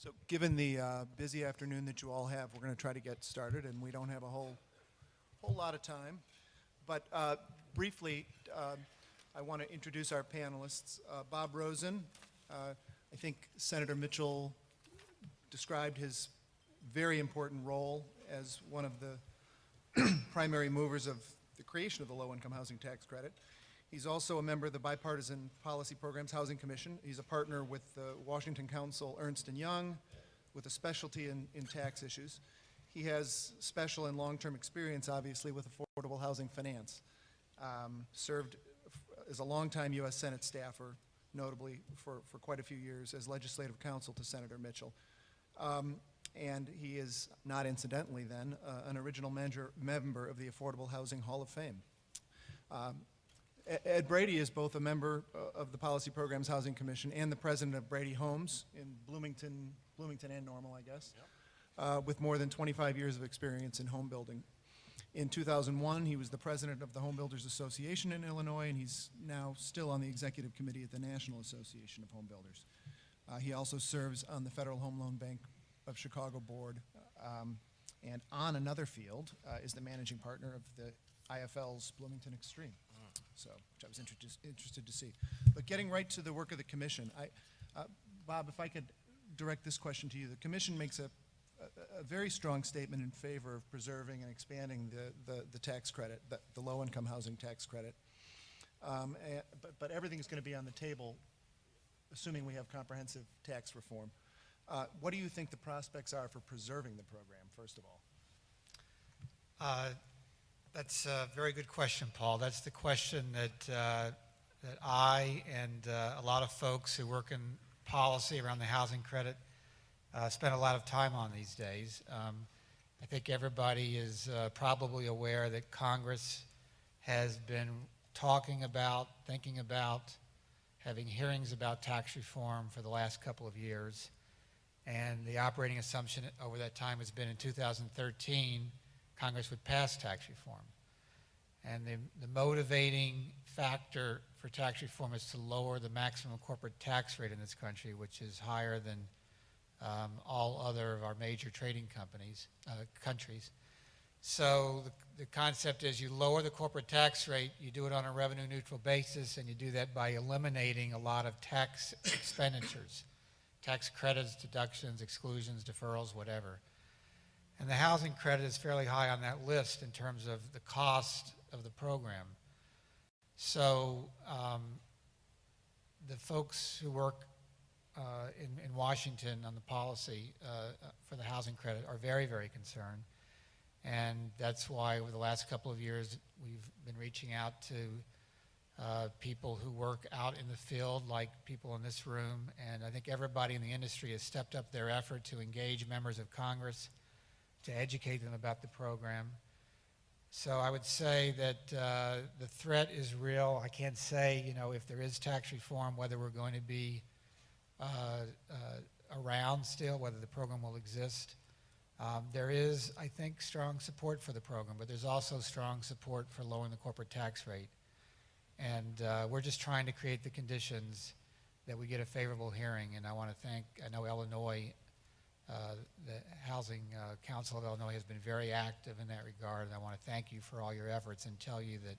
So given the busy afternoon that you all have, we're going to try to get started, and we don't have a whole lot of time. But briefly, I want to introduce our panelists. Bob Rozen, I think Senator Mitchell described his very important role as one of the primary movers of the creation of the low-income housing tax credit. He's also a member of the Bipartisan Policy Programs Housing Commission. He's a partner with the Washington Council Ernst & Young with a specialty in tax issues. He has special and long-term experience, obviously, with affordable housing finance. Served as a longtime U.S. Senate staffer, notably for quite a few years as legislative counsel to Senator Mitchell. And he is, not incidentally then, an original member of the Affordable Housing Hall of Fame. Ed Brady is both a member of the Policy Programs Housing Commission and the president of Brady Homes in Bloomington and Normal, I guess, with more than 25 years of experience in home building. In 2001, he was the president of the Home Builders Association in Illinois, and he's now still on the executive committee at the National Association of Home Builders. He also serves on the Federal Home Loan Bank of Chicago board, and on another field is the managing partner of the IFL's Bloomington Extreme. So, which I was interested to see. But getting right to the work of the commission, Bob, if I could direct this question to you. The commission makes a very strong statement in favor of preserving and expanding the tax credit, the low-income housing tax credit. But everything's going to be on the table, assuming we have comprehensive tax reform. What do you think the prospects are for preserving the program, first of all? That's a very good question, Paul. That's the question that I and a lot of folks who work in policy around the housing credit spend a lot of time on these days. I think everybody is probably aware that Congress has been talking about, thinking about, having hearings about tax reform for the last couple of years. And the operating assumption over that time has been in 2013, Congress would pass tax reform. And the motivating factor for tax reform is to lower the maximum corporate tax rate in this country, which is higher than all other of our major trading countries. So the concept is you lower the corporate tax rate, you do it on a revenue neutral basis, and you do that by eliminating a lot of tax expenditures, tax credits, deductions, exclusions, deferrals, whatever. And the housing credit is fairly high on that list in terms of the cost of the program. So the folks who work in Washington on the policy for the housing credit are very, very concerned. And that's why over the last couple of years we've been reaching out to people who work out in the field, like people in this room. And I think everybody in the industry has stepped up their effort to engage members of Congress to educate them about the program. So I would say that the threat is real. I can't say, if there is tax reform, whether we're going to be around still, whether the program will exist. There is, I think, strong support for the program, but there's also strong support for lowering the corporate tax rate. And we're just trying to create the conditions that we get a favorable hearing. And I want to thank, I know Illinois, the Housing Council of Illinois has been very active in that regard, and I want to thank you for all your efforts and tell you that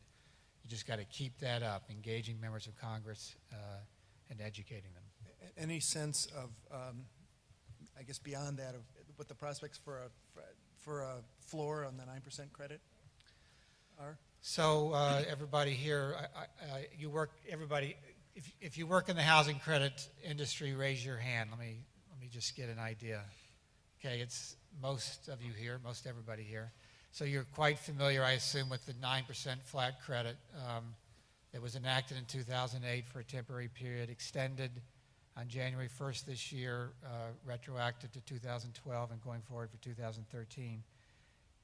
you just got to keep that up, engaging members of Congress and educating them. Any sense of, I guess beyond that, of what the prospects for a floor on the 9% credit are? So everybody here, if you work in the housing credit industry, raise your hand. Let me just get an idea. Okay, it's most of you here, most everybody here. So you're quite familiar, I assume, with the 9% flat credit that was enacted in 2008 for a temporary period, extended on January 1st this year, retroactive to 2012 and going forward for 2013.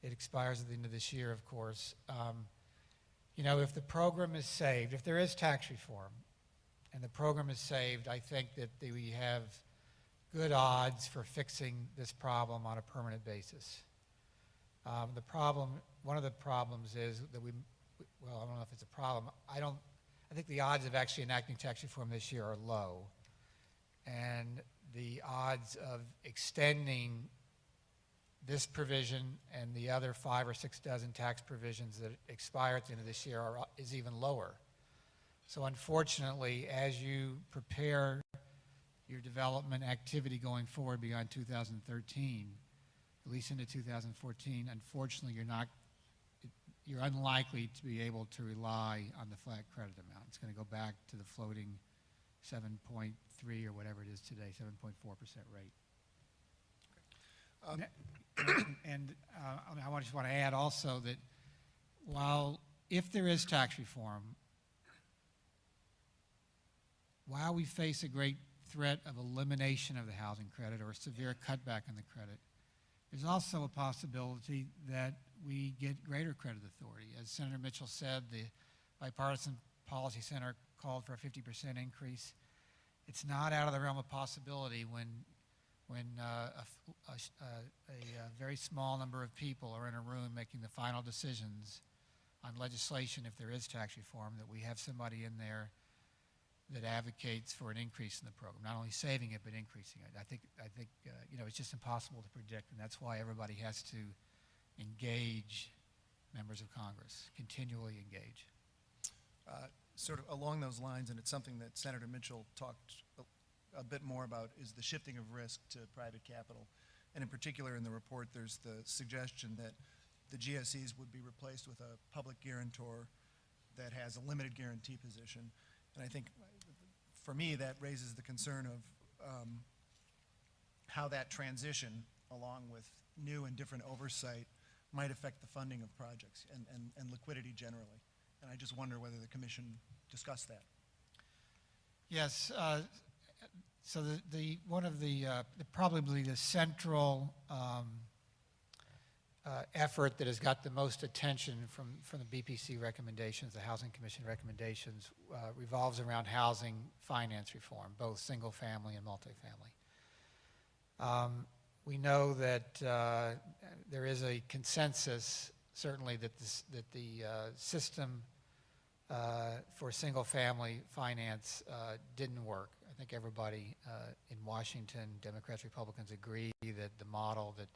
It expires at the end of this year, of course. If the program is saved, if there is tax reform and the program is saved, I think that we have good odds for fixing this problem on a permanent basis. One of the problems is that I don't know if it's a problem. I think the odds of actually enacting tax reform this year are low. And the odds odds of extending this provision and the other 5 or 6 dozen tax provisions that expire at the end of this year is even lower. So unfortunately, as you prepare your development activity going forward beyond 2013, at least into 2014, unfortunately, you're unlikely to be able to rely on the flat credit amount. It's going to go back to the floating 7.3 or whatever it is today, 7.4% rate. And I just want to add also that if there is tax reform, while we face a great threat of elimination of the housing credit or a severe cutback in the credit, there's also a possibility that we get greater credit authority. As Senator Mitchell said, the Bipartisan Policy Center called for a 50% increase. It's not out of the realm of possibility when a very small number of people are in a room making the final decisions on legislation, if there is tax reform, that we have somebody in there that advocates for an increase in the program, not only saving it but increasing it. I think it's just impossible to predict, and that's why everybody has to engage members of Congress, continually engage. Sort of along those lines, and it's something that Senator Mitchell talked a bit more about, is the shifting of risk to private capital. And in particular in the report, there's the suggestion that the GSEs would be replaced with a public guarantor that has a limited guarantee position. And I think, for me, that raises the concern of how that transition, along with new and different oversight, might affect the funding of projects and liquidity generally. And I just wonder whether the Commission discussed that. Yes. So one of the probably the central effort that has got the most attention from the BPC recommendations, the Housing Commission recommendations, revolves around housing finance reform, both single family and multifamily. We know that there is a consensus, certainly, that the system for single family finance didn't work. I think everybody in Washington, Democrats, Republicans, agree that the model that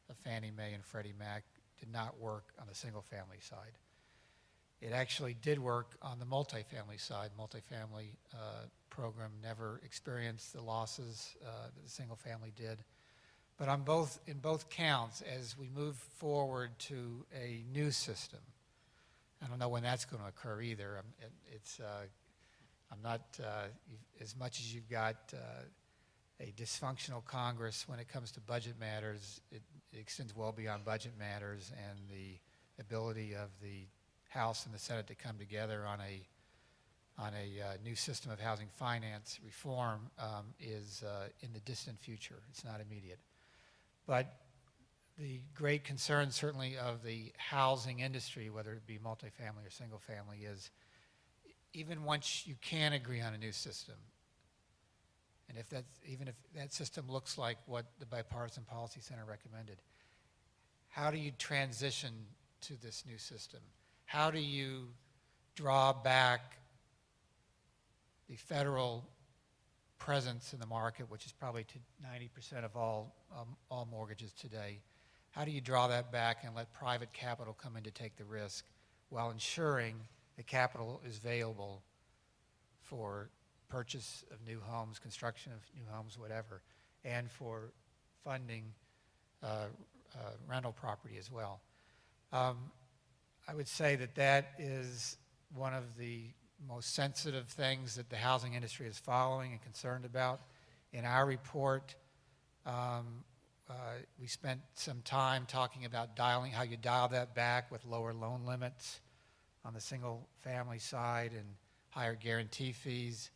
of Fannie Mae and Freddie Mac did not work on the single family side. It actually did work on the multifamily side. Multifamily program never experienced the losses that the single family did. But in both counts, as we move forward to a new system, I don't know when that's going to occur either. I'm not, as much as you've got a dysfunctional Congress when it comes to budget matters, it extends well beyond budget matters, and the ability of the House and the Senate to come together on a new system of housing finance reform is in the distant future. It's not immediate. But the great concern, certainly, of the housing industry, whether it be multifamily or single family, is even once you can agree on a new system, and even if that system looks like what the Bipartisan Policy Center recommended, how do you transition to this new system? How do you draw back the federal presence in the market, which is probably to 90% of all mortgages today? How do you draw that back and let private capital come in to take the risk while ensuring the capital is available for purchase of new homes, construction of new homes, whatever, and for funding rental property as well? I would say that is one of the most sensitive things that the housing industry is following and concerned about. In our report, we spent some time talking about how you dial that back with lower loan limits on the single family side and higher guarantee fees.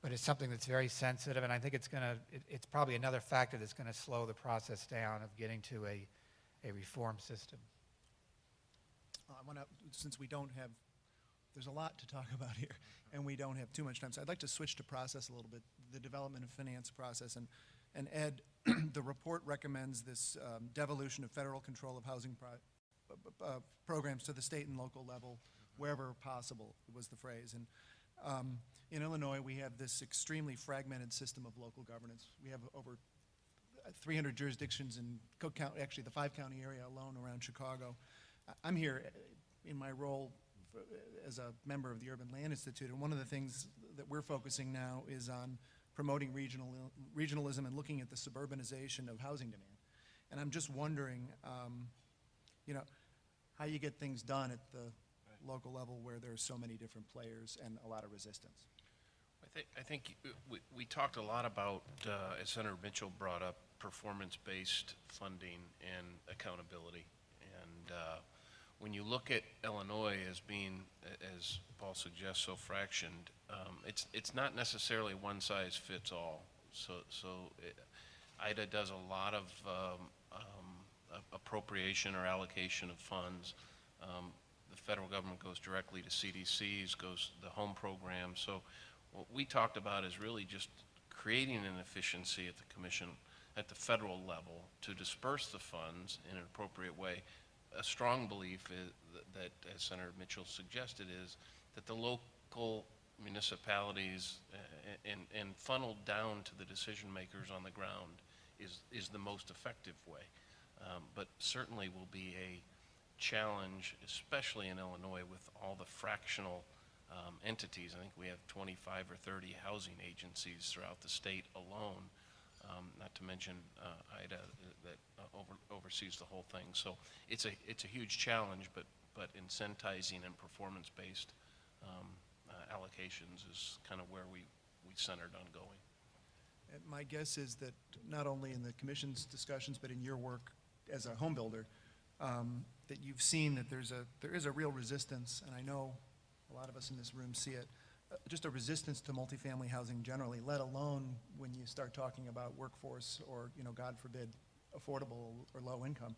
But it's something that's very sensitive, and I think it's probably another factor that's going to slow the process down of getting to a reform system. I want to, since we don't have, there's a lot to talk about here, and we don't have too much time, so I'd like to switch to process a little bit, the development and finance process. And Ed, the report recommends this devolution of federal control of housing programs to the state and local level, wherever possible, was the phrase. And in Illinois, we have this extremely fragmented system of local governance. We have over 300 jurisdictions in Cook County, actually the 5-county area alone around Chicago. I'm here in my role as a member of the Urban Land Institute, and one of the things that we're focusing now is on promoting regionalism and looking at the suburbanization of housing demand. And I'm just wondering, how you get things done at the local level where there's so many different players and a lot of resistance. I think we talked a lot about, as Senator Mitchell brought up, performance-based funding and accountability. And when you look at Illinois as being, as Paul suggests, so fractioned, it's not necessarily one size fits all. IDA does a lot of appropriation or allocation of funds. The federal government goes directly to CDCs, goes to the home program. So what we talked about is really just creating an efficiency at the commission at the federal level to disperse the funds in an appropriate way. A strong belief is that, as Senator Mitchell suggested, is that the local municipalities and funneled down to the decision makers on the ground is the most effective way. But certainly will be a challenge, especially in Illinois with all the fractional entities. I think we have 25 or 30 housing agencies throughout the state alone, not to mention IDA that oversees the whole thing. So it's a huge challenge, but incentivizing and performance-based allocations is kind of where we centered on going. And my guess is that not only in the commission's discussions, but in your work as a home builder, that you've seen that there is a real resistance, and I know a lot of us in this room see it, just a resistance to multifamily housing generally, let alone when you start talking about workforce or, God forbid, affordable or low income.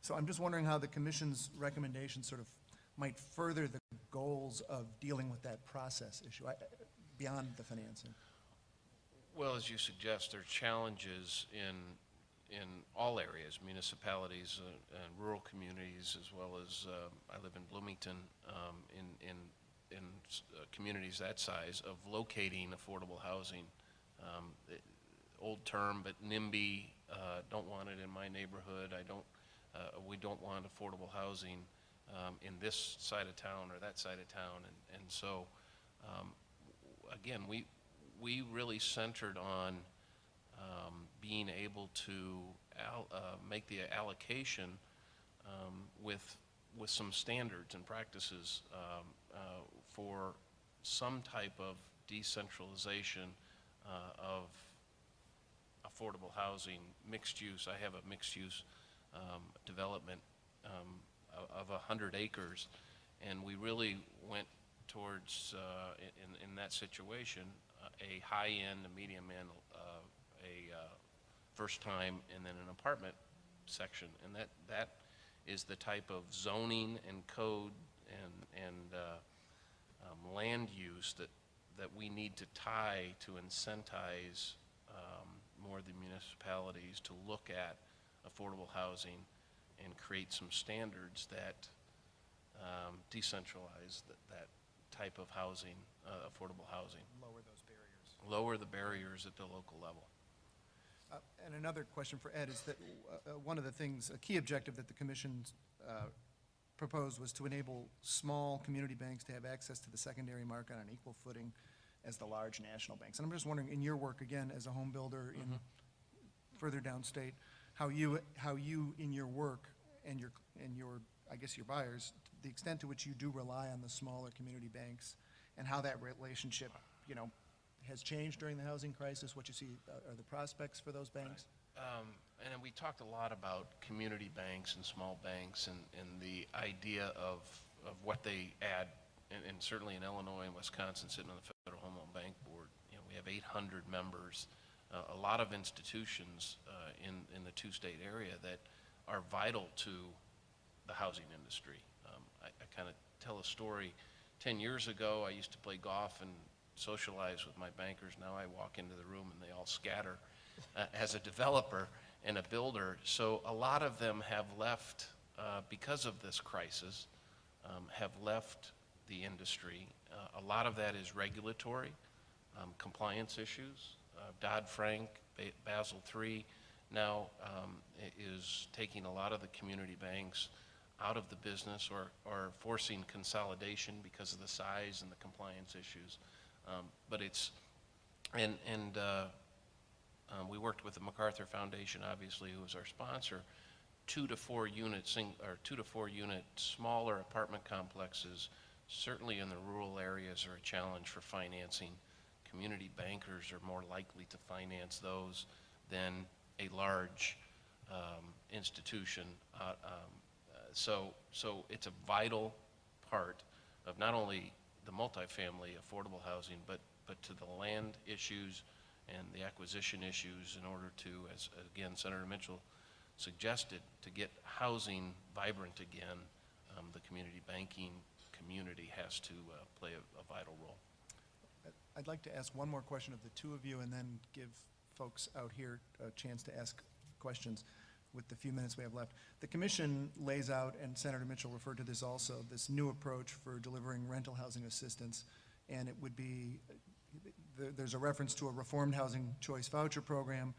So I'm just wondering how the commission's recommendations sort of might further the goals of dealing with that process issue beyond the financing. Well, as you suggest, there are challenges in all areas, municipalities and rural communities, as well as I live in Bloomington, in communities that size, of locating affordable housing. Old term, but NIMBY, don't want it in my neighborhood. We don't want affordable housing in this side of town or that side of town, and so again, we really centered on being able to make the allocation with some standards and practices for some type of decentralization of affordable housing, mixed use. I have a mixed use development of 100 acres, and we really went towards, in that situation, a high-end, a medium-end, a first time, and then an apartment section. And that is the type of zoning and code and land use that we need to tie to incentivize more of the municipalities to look at affordable housing and create some standards that decentralize that type of housing, affordable housing. Lower those barriers. Lower the barriers at the local level. And another question for Ed is that one of the things, a key objective that the commission proposed was to enable small community banks to have access to the secondary market on equal footing as the large national banks. And I'm just wondering, in your work, again, as a home builder in further downstate, how you in your work and your I guess your buyers, the extent to which you do rely on the smaller community banks, and how that relationship, has changed during the housing crisis, what you see are the prospects for those banks? And we talked a lot about community banks and small banks and the idea of what they add, and certainly in Illinois and Wisconsin, sitting on the Federal Home Loan Bank Board, we have 800 members, a lot of institutions in the two-state area that are vital to the housing industry. I kind of tell a story. 10 years ago, I used to play golf and socialize with my bankers. Now I walk into the room and they all scatter as a developer and a builder. So a lot of them have left, because of this crisis, have left the industry. A lot of that is regulatory, compliance issues, Dodd-Frank, Basel III, now is taking a lot of the community banks out of the business or forcing consolidation because of the size and the compliance issues. But it's, and we worked with the MacArthur Foundation, obviously, who was our sponsor. 2 to 4 units, or 2 to 4 unit smaller apartment complexes, certainly in the rural areas, are a challenge for financing. Community bankers are more likely to finance those than a large institution. So it's a vital part of not only the multifamily affordable housing, but to the land issues and the acquisition issues in order to, as again Senator Mitchell suggested, to get housing vibrant again. The community banking community has to play a vital role. I'd like to ask one more question of the two of you and then give folks out here a chance to ask questions with the few minutes we have left. The commission lays out, and Senator Mitchell referred to this also, this new approach for delivering rental housing assistance, and it would be, there's a reference to a reformed housing choice voucher program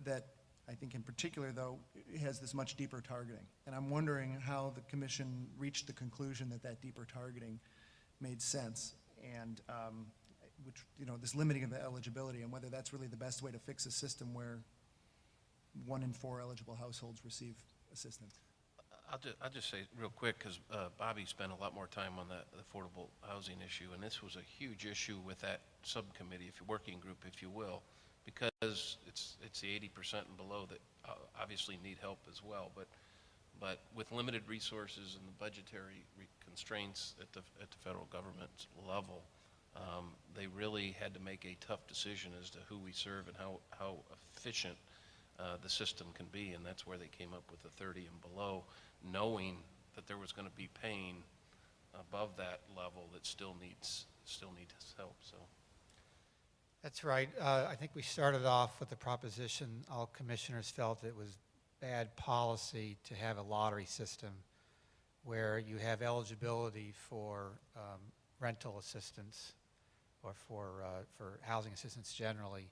that I think in particular, though, has this much deeper targeting. And I'm wondering how the commission reached the conclusion that that deeper targeting made sense, and which, you know, this limiting of the eligibility, and whether that's really the best way to fix a system where 1 in 4 eligible households receive assistance. I'll just say real quick, because Bobby spent a lot more time on the affordable housing issue, and this was a huge issue with that subcommittee, working group, if you will, because it's the 80% and below that obviously need help as well. But with limited resources and the budgetary constraints at the federal government level, they really had to make a tough decision as to who we serve and how efficient the system can be, and that's where they came up with the 30 and below, knowing that there was going to be pain above that level that still needs help. So That's right. I think we started off with the proposition all commissioners felt it was bad policy to have a lottery system where you have eligibility for rental assistance or for housing assistance generally,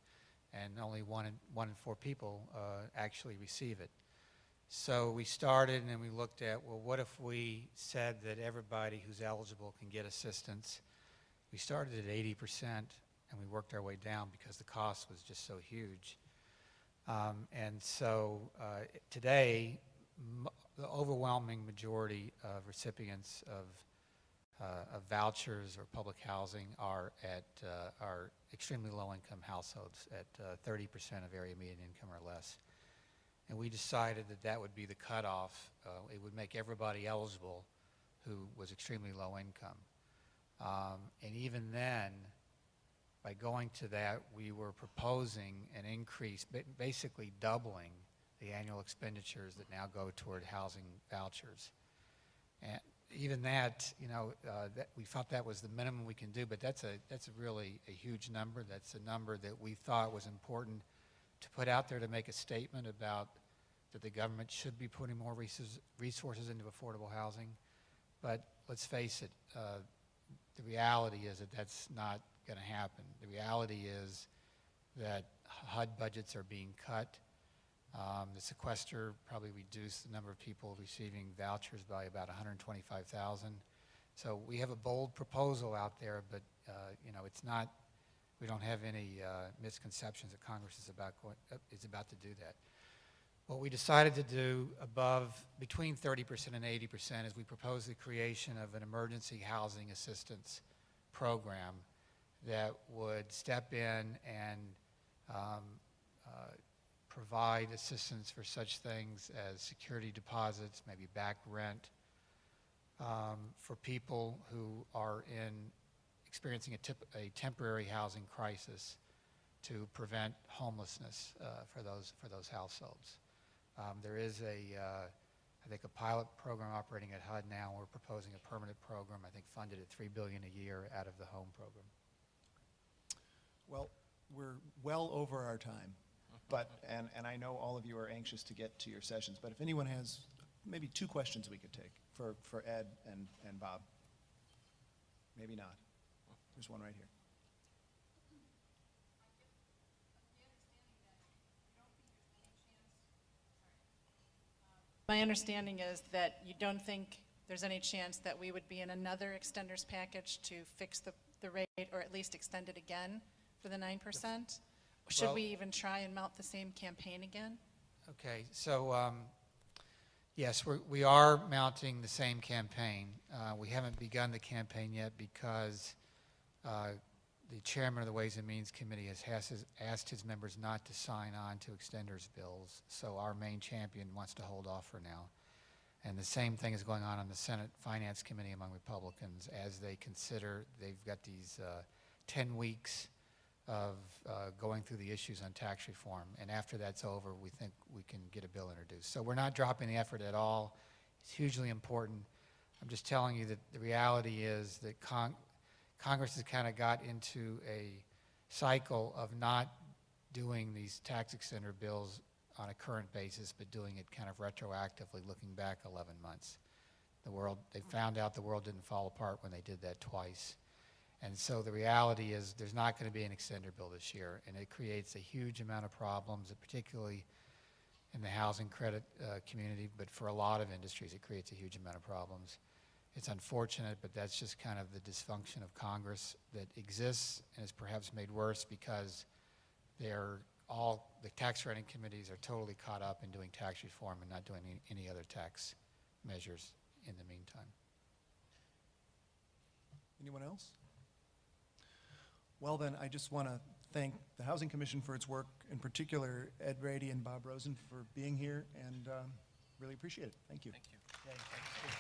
and only 1 in 4 people actually receive it. So we started and we looked at, well, what if we said that everybody who's eligible can get assistance? We started at 80% and we worked our way down because the cost was just so huge. And so today, the overwhelming majority of recipients of vouchers or public housing are extremely low-income households at 30% of area median income or less. And we decided that that would be the cutoff. It would make everybody eligible who was extremely low income. And even then, by going to that, we were proposing an increase, basically doubling the annual expenditures that now go toward housing vouchers. And even that, you know, that we thought that was the minimum we can do, but that's really a huge number. That's a number that we thought was important to put out there to make a statement about that the government should be putting more resources into affordable housing. But let's face it, the reality is that that's not going to happen. The reality is that HUD budgets are being cut. The sequester probably reduced the number of people receiving vouchers by about 125,000. So we have a bold proposal out there, but you know, it's not. We don't have any misconceptions that Congress is about to do that. What we decided to do between 30% and 80% is we proposed the creation of an emergency housing assistance program that would step in and provide assistance for such things as security deposits, maybe back rent, for people who are experiencing a temporary housing crisis to prevent homelessness for those households. There is I think a pilot program operating at HUD now. We're proposing a permanent program, I think funded at $3 billion a year out of the home program. Well, we're well over our time, but and I know all of you are anxious to get to your sessions, but if anyone has maybe 2 questions we could take for Ed and Bob. Maybe not. There's one right here. My understanding is that you don't think there's any chance that we would be in another extenders package to fix the rate, or at least extend it again for the 9%? Should Well- we even try and mount the same campaign again? Okay, so yes, we are mounting the same campaign. We haven't begun the campaign yet because the chairman of the Ways and Means Committee has asked his members not to sign on to extenders bills. So our main champion wants to hold off for now. And the same thing is going on the Senate Finance Committee among Republicans as they consider, they've got these 10 weeks of going through the issues on tax reform. And after that's over, we think we can get a bill introduced. So we're not dropping the effort at all. It's hugely important. I'm just telling you that the reality is that Congress has kind of got into a cycle of not doing these tax extender bills on a current basis, but doing it kind of retroactively, looking back 11 months. They found out the world didn't fall apart when they did that twice. And so the reality is there's not going to be an extender bill this year, and it creates a huge amount of problems, particularly in the housing credit community, but for a lot of industries it creates a huge amount of problems. It's unfortunate, but that's just kind of the dysfunction of Congress that exists and is perhaps made worse because the tax writing committees are totally caught up in doing tax reform and not doing any other tax measures in the meantime. Anyone else? Well then, I just want to thank the Housing Commission for its work, in particular Ed Brady and Bob Rozen for being here, and really appreciate it. Thank you. Thank you. Yeah, thanks. Thank you.